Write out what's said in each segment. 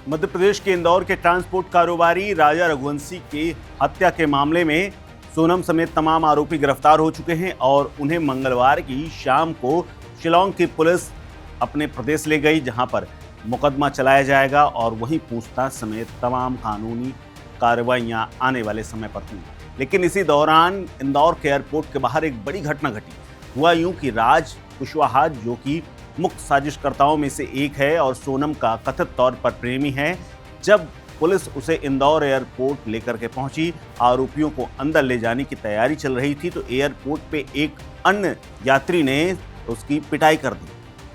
मध्य प्रदेश के इंदौर के ट्रांसपोर्ट कारोबारी राजा रघुवंशी की हत्या के मामले में सोनम समेत तमाम आरोपी गिरफ्तार हो चुके हैं और उन्हें मंगलवार की शाम को शिलांग की पुलिस अपने प्रदेश ले गई, जहां पर मुकदमा चलाया जाएगा और वहीं पूछताछ समेत तमाम कानूनी कार्रवाइयां आने वाले समय पर हुई। लेकिन इसी दौरान इंदौर के एयरपोर्ट के बाहर एक बड़ी घटना घटी। हुआ यूं कि राज कुशवाहा, जो कि मुख्य साजिशकर्ताओं में से एक है और सोनम का कथित तौर पर प्रेमी है, जब पुलिस उसे इंदौर एयरपोर्ट लेकर के पहुंची, आरोपियों को अंदर ले जाने की तैयारी चल रही थी, तो एयरपोर्ट पे एक अन्य यात्री ने उसकी पिटाई कर दी।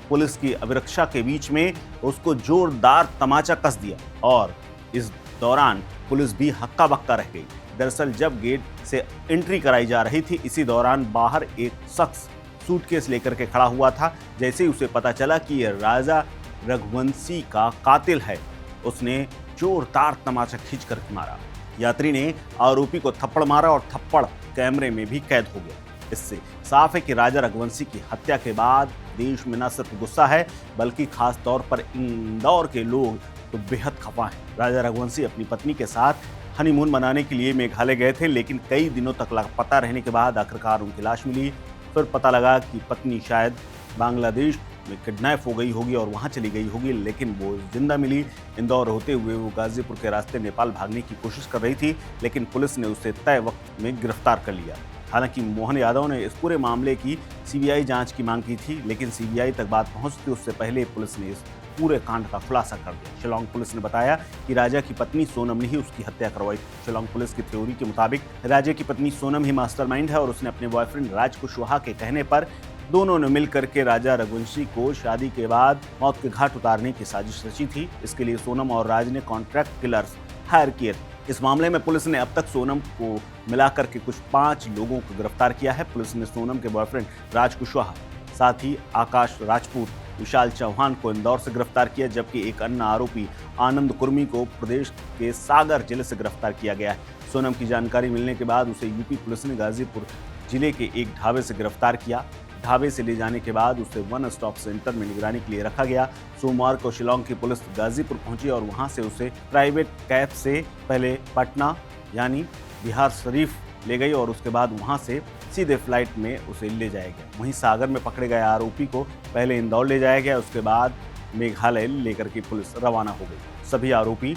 पुलिस की अभिरक्षा के बीच में उसको जोरदार तमाचा कस दिया और इस दौरान पुलिस भी हक्का बक्का रह गई। दरअसल जब गेट से एंट्री कराई जा रही थी, इसी दौरान बाहर एक शख्स सूटकेस लेकर के खड़ा हुआ था। जैसे ही उसे पता चला कि यह राजा रघुवंशी का कातिल है, उसने जोरदार तमाचा खींच कर मारा। यात्री ने आरोपी को थप्पड़ मारा और थप्पड़ कैमरे में भी कैद हो गया। इससे साफ है कि राजा रघुवंशी की हत्या के बाद देश में न सिर्फ गुस्सा है, बल्कि खास तौर पर इंदौर के लोग तो बेहद खफा हैं। राजा रघुवंशी अपनी पत्नी के साथ हनीमून मनाने के लिए मेघालय गए थे, लेकिन कई दिनों तक लापता रहने के बाद आखिरकार उनकी लाश मिली। फिर पता लगा कि पत्नी शायद बांग्लादेश में किडनैप हो गई होगी और वहां चली गई होगी, लेकिन वो जिंदा मिली। इंदौर होते हुए वो गाजीपुर के रास्ते नेपाल भागने की कोशिश कर रही थी, लेकिन पुलिस ने उसे तय वक्त में गिरफ्तार कर लिया। हालांकि मोहन यादव ने इस पूरे मामले की सीबीआई जांच की मांग की थी, लेकिन सीबीआई तक बात पहुंचती उससे पहले पुलिस ने इस पूरे कांड का खुलासा कर दिया। शिलांग पुलिस ने बताया कि राजा की पत्नी सोनम ने ही उसकी हत्या करवाई। शिलांग पुलिस की थ्योरी के मुताबिक राजा की पत्नी सोनम ही मास्टरमाइंड है और उसने अपने बॉयफ्रेंड राज कुशवाहा के कहने पर दोनों ने मिलकर के राजा रघुवंशी को शादी के बाद मौत के घाट उतारने की साजिश रची थी। इसके लिए सोनम और राज ने कॉन्ट्रैक्ट किलर्स हायर किए थे। इस मामले में पुलिस ने अब तक सोनम को मिलाकर के कुछ 5 लोगों को गिरफ्तार किया है। पुलिस ने सोनम के बॉयफ्रेंड राज कुशवाहा, साथ ही आकाश राजपूत, विशाल चौहान को इंदौर से गिरफ्तार किया, जबकि एक अन्य आरोपी आनंद कुर्मी को प्रदेश के सागर जिले से गिरफ्तार किया गया है। सोनम की जानकारी मिलने के बाद उसे यूपी पुलिस ने गाजीपुर जिले के एक ढाबे से गिरफ्तार किया। ढाबे से ले जाने के बाद उसे वन स्टॉप सेंटर में निगरानी के लिए रखा गया। सोमवार को शिलांग की पुलिस गाजीपुर पहुंची और वहां से उसे प्राइवेट कैब से पहले पटना यानी बिहार शरीफ ले गई और उसके बाद वहां से सीधे फ्लाइट में उसे ले जाया गया। वहीं सागर में पकड़े गए आरोपी को पहले इंदौर ले जाया गया, उसके बाद मेघालय लेकर के पुलिस रवाना हो गई। सभी आरोपी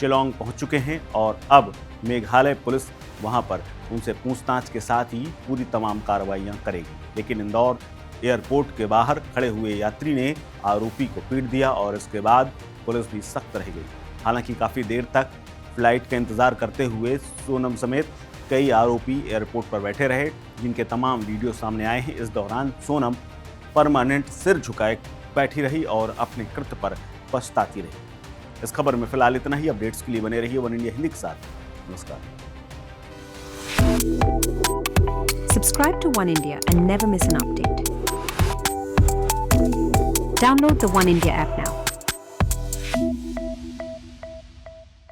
शिलांग पहुंच चुके हैं और अब मेघालय पुलिस वहां पर उनसे पूछताछ के साथ ही पूरी तमाम कार्रवाइयां करेगी। लेकिन इंदौर एयरपोर्ट के बाहर खड़े हुए यात्री ने आरोपी को पीट दिया और इसके बाद पुलिस भी सख्त रह गई। हालांकि काफ़ी देर तक फ्लाइट का इंतजार करते हुए सोनम समेत कई आरोपी एयरपोर्ट पर बैठे रहे, जिनके तमाम वीडियो सामने आए हैं। इस दौरान सोनम परमानेंट सिर झुकाए बैठी रही और अपने कृत्य पर पछताती रही। इस खबर में फिलहाल इतना ही। अपडेट्स के लिए बने रहिए वन इंडिया हिंदी के साथ। नमस्कार। Subscribe to One India and never miss an update. Download the One India app now.